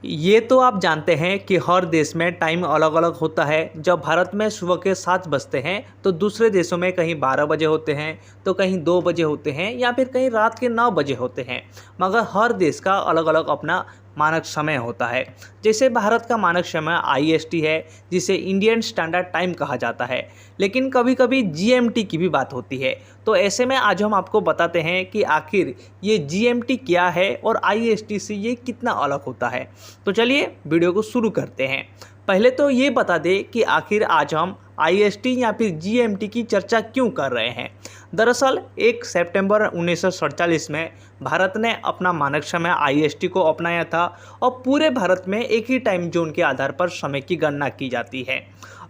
ये तो आप जानते हैं कि हर देश में टाइम अलग अलग होता है। जब भारत में सुबह के 7 बजते हैं तो दूसरे देशों में कहीं 12 बजे होते हैं, तो कहीं 2 बजे होते हैं या फिर कहीं रात के 9 बजे होते हैं। मगर हर देश का अलग अलग अपना मानक समय होता है। जैसे भारत का मानक समय IST है, जिसे इंडियन स्टैंडर्ड टाइम कहा जाता है, लेकिन कभी कभी GMT की भी बात होती है। तो ऐसे में आज हम आपको बताते हैं कि आखिर ये GMT क्या है और IST से ये कितना अलग होता है। तो चलिए वीडियो को शुरू करते हैं। पहले तो ये बता दें कि आखिर आज हम IST या फिर GMT की चर्चा क्यों कर रहे हैं। दरअसल 1 सितंबर 1947 में भारत ने अपना मानक समय IST को अपनाया था और पूरे भारत में एक ही टाइम जोन के आधार पर समय की गणना की जाती है।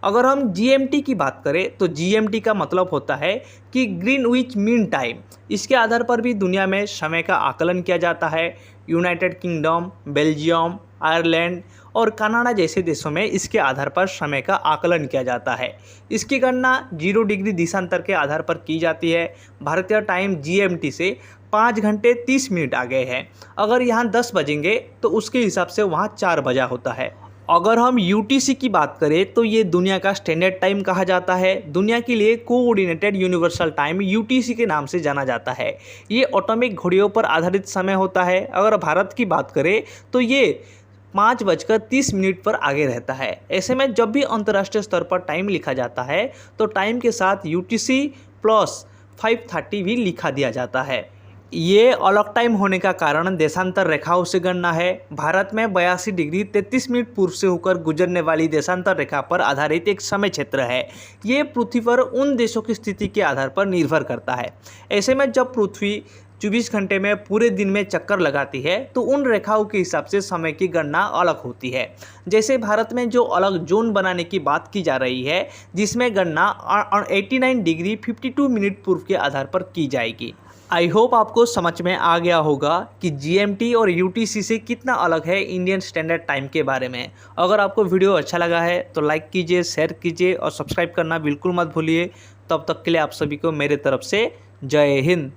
अगर हम GMT की बात करें तो GMT का मतलब होता है कि ग्रीनविच मीन टाइम। इसके आधार पर भी दुनिया में समय का आकलन किया जाता है। यूनाइटेड किंगडम, बेल्जियम, आयरलैंड और कनाडा जैसे देशों में इसके आधार पर समय का आकलन किया जाता है। इसकी गणना 0 डिग्री देशांतर के आधार पर की जाती है। भारतीय टाइम GMT से 5 घंटे 30 मिनट आगे है। अगर यहाँ 10 बजेंगे तो उसके हिसाब से वहाँ 4 बजा होता है। अगर हम UTC की बात करें तो ये दुनिया का स्टैंडर्ड टाइम कहा जाता है। दुनिया के लिए कोऑर्डिनेटेड यूनिवर्सल टाइम UTC के नाम से जाना जाता है। ये ऑटोमिक घड़ियों पर आधारित समय होता है। अगर भारत की बात करें तो ये 5:30 पर आगे रहता है। ऐसे में जब भी अंतर्राष्ट्रीय स्तर पर टाइम लिखा जाता है तो टाइम के साथ UTC प्लस 5:30 भी लिखा दिया जाता है। ये अलग टाइम होने का कारण देशांतर रेखाओं से गणना है। भारत में 82 डिग्री 33 मिनट पूर्व से होकर गुजरने वाली देशांतर रेखा पर आधारित एक समय क्षेत्र है। ये पृथ्वी पर उन देशों की स्थिति के आधार पर निर्भर करता है। ऐसे में जब पृथ्वी 24 घंटे में पूरे दिन में चक्कर लगाती है तो उन रेखाओं के हिसाब से समय की गणना अलग होती है। जैसे भारत में जो अलग जोन बनाने की बात की जा रही है, जिसमें गणना 89 डिग्री 52 मिनट पूर्व के आधार पर की जाएगी। आई होप आपको समझ में आ गया होगा कि GMT और UTC से कितना अलग है इंडियन स्टैंडर्ड टाइम के बारे में। अगर आपको वीडियो अच्छा लगा है तो लाइक कीजिए, शेयर कीजिए और सब्सक्राइब करना बिल्कुल मत भूलिए। तब तक के लिए आप सभी को मेरे तरफ से जय हिंद।